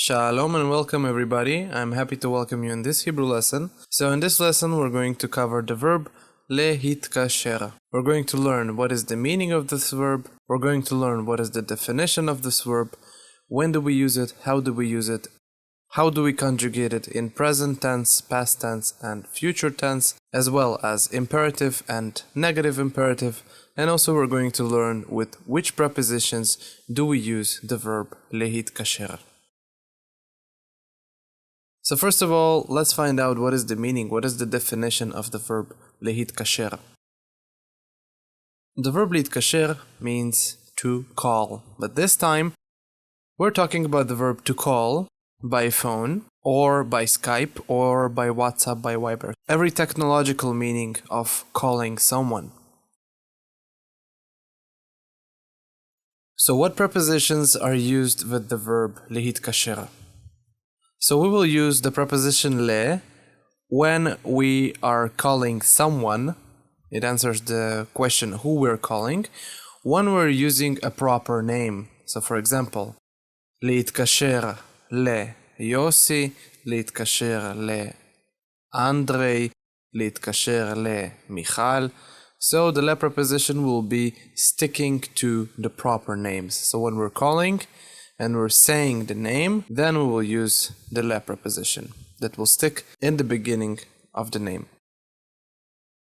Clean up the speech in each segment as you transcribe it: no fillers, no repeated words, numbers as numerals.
Shalom and welcome everybody. I'm happy to welcome you in this Hebrew lesson. So in this lesson we're going to cover the verb Lehitkasher. We're going to learn what is the meaning of this verb. We're going to learn what is the definition of this verb. When do we use it? How do we use it? How do we conjugate it in present tense, past tense, and future tense, as well as imperative and negative imperative. And also we're going to learn with which prepositions do we use the verb Lehitkasher. So first of all, let's find out what is the meaning, what is the definition of the verb Lehitkasher. The verb Lehitkasher means to call, but this time we're talking about the verb to call by phone or by Skype or by WhatsApp, by Viber. Every technological meaning of calling someone. So what prepositions are used with the verb Lehitkasher? So we will use the preposition le when we are calling someone. It answers the question who we're calling. When we're using a proper name. So for example, Lehitkasher le Yossi, Lehitkasher le Andrei, Lehitkasher le Michal. So the le preposition will be sticking to the proper names. So when we're calling and we're saying the name, then we will use the le preposition that will stick in the beginning of the name.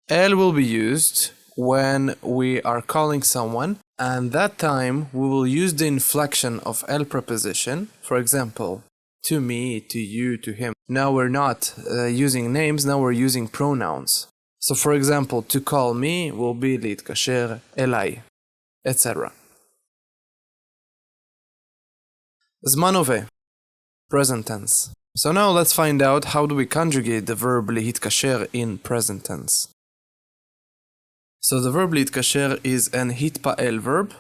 El will be used when we are calling someone, and that time we will use the inflection of el preposition. For example, to me, to you, to him. Now we're not using names, now we're using pronouns. So for example, to call me will be Lehitkasher elai, etc. Zman hove, present tense. So now let's find out how do we conjugate the verb Lehitkasher in present tense. So the verb Lehitkasher is an hitpa'el verb,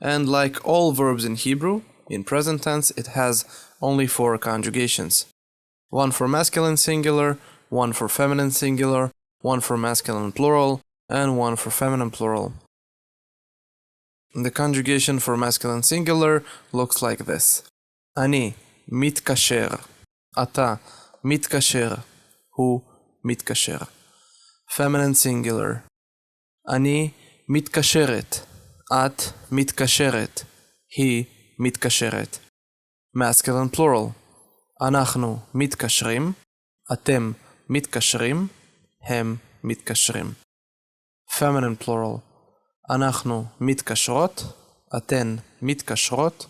and like all verbs in Hebrew, in present tense it has only 4 conjugations. One for masculine singular, one for feminine singular, one for masculine plural, and one for feminine plural. The conjugation for masculine singular looks like this. Ani mitkasher, ata mitkasher, hu mitkasher. Feminine singular. Ani mitkasheret, at mitkasheret, hi mitkasheret. Masculine plural. Anachnu mitkashrim, atem mitkashrim, הם מתקשרים. Feminine plural. אנחנו מתקשרות, אתן מתקשרות,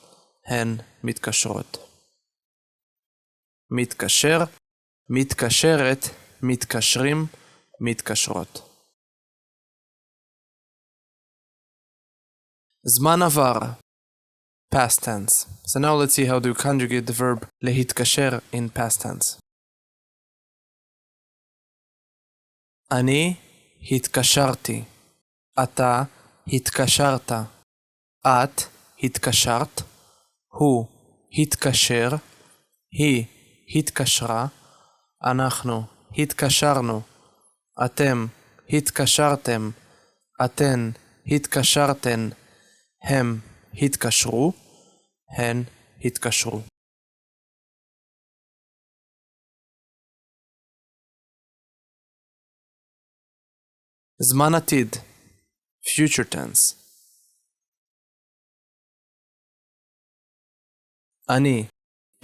הן מתקשרות. מתקשר, מתקשרת, מתקשרים, מתקשרות. זמן עבר, past tense. So now let's see how to conjugate the verb להתקשר in past tense. אני התקשרתי, אתה התקשרת, את התקשרת, הוא התקשר, היא התקשרה, אנחנו התקשרנו, אתם התקשרתם, אתן התקשרתן, הם התקשרו, הן התקשרו. זמן עתיד, future tense. אני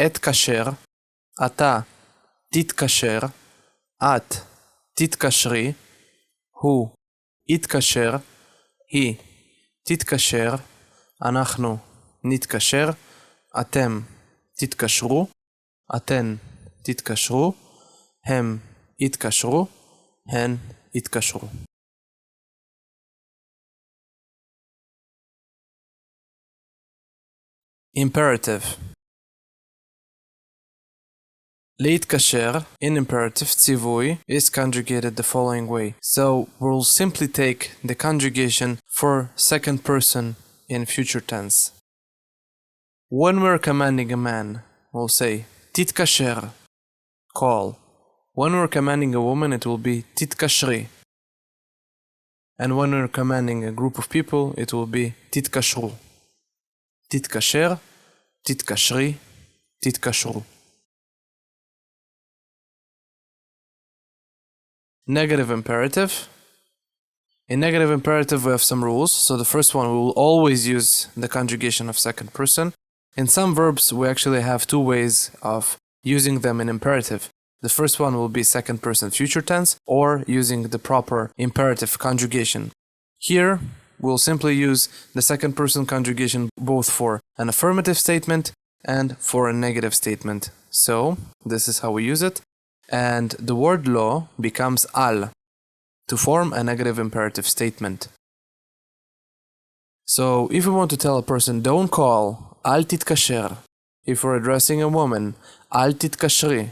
אתקשר, אתה תתקשר, את תתקשרי, הוא יתקשר, היא תתקשר, אנחנו נתקשר, אתם תתקשרו, אתן תתקשרו, הם יתקשרו, הן יתקשרו. Imperative. Lehitkasher in imperative tzivui is conjugated the following way. So we'll simply take the conjugation for second person in future tense. When we're commanding a man, we'll say titkasher, call. When we're commanding a woman, it will be titkashri. And when we're commanding a group of people, it will be titkashru. תתקשר, תתקשרי, תתקשרו. Negative imperative. In negative imperative, we have some rules. So the first one, we will always use the conjugation of second person. In some verbs, we actually have two ways of using them in imperative. The first one will be second person future tense or using the proper imperative conjugation. Here, we'll simply use the second person conjugation both for an affirmative statement and for a negative statement. So, this is how we use it. And the word lo becomes al to form a negative imperative statement. So, if we want to tell a person don't call, al titkasher. If we're addressing a woman, al titkashri.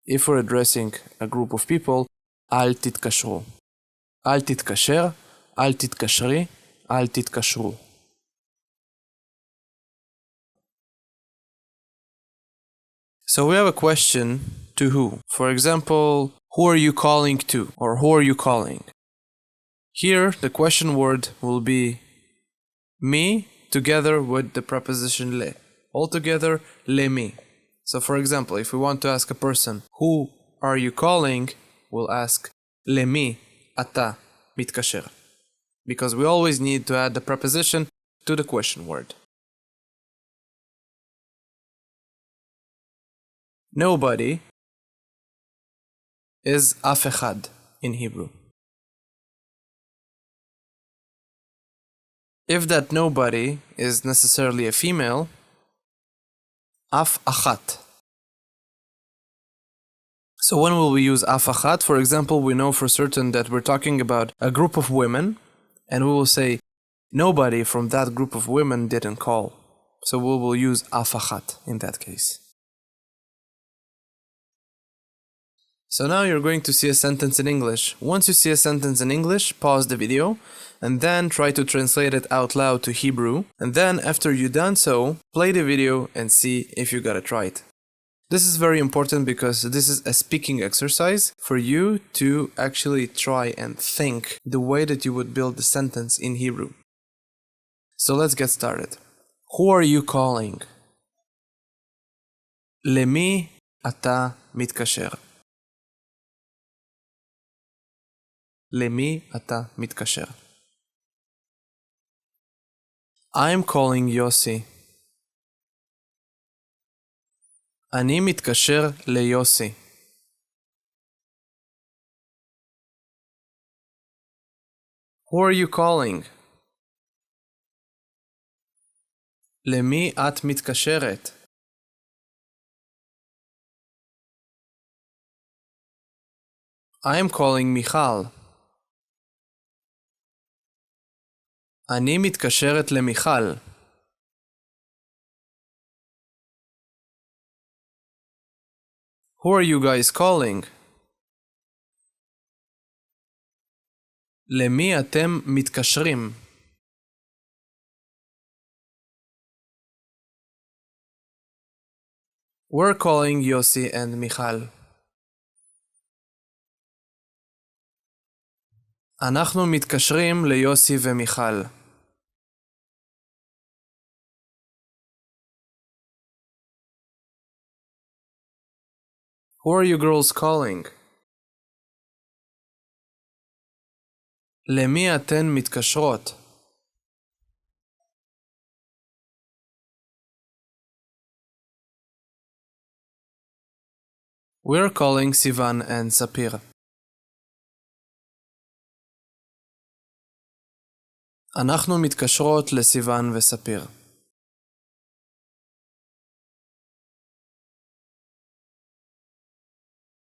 If we're addressing a group of people, al titkashru. Al titkasher, al titkashri, al titkashru. So we have a question to who. For example, who are you calling to? Or who are you calling? Here, the question word will be me together with the preposition le. Altogether, le mi. So for example, if we want to ask a person, who are you calling? We'll ask le mi ata mitkasher. Because we always need to add the preposition to the question word. Nobody is af echad in Hebrew. If that nobody is necessarily a female, af achat. So when will we use af achat? For example, we know for certain that we're talking about a group of women, and we will say nobody from that group of women didn't call. So we will use af achat in that case. So now you're going to see a sentence in English. Once you see a sentence in English, pause the video and then try to translate it out loud to Hebrew. And then after you've done so, play the video and see if you got it right. This is very important because this is a speaking exercise for you to actually try and think the way that you would build the sentence in Hebrew. So let's get started. Who are you calling? למי אתה מתקשר? למי אתה מתקשר? I'm calling יוסי. אני מתקשר ליוסי. Who are you calling? למי את מתקשרת? I'm calling מיכל. אני מתקשרת למיכל. Who are you guys calling? למי אתם מתקשרים? We're calling יוסי and מיכל. אנחנו מתקשרים ליוסי ומיכל. Who are you girls calling? למי אתן מתקשרות? We're calling סיוון and ספיר. אנחנו מתקשרות לסיוון וספיר.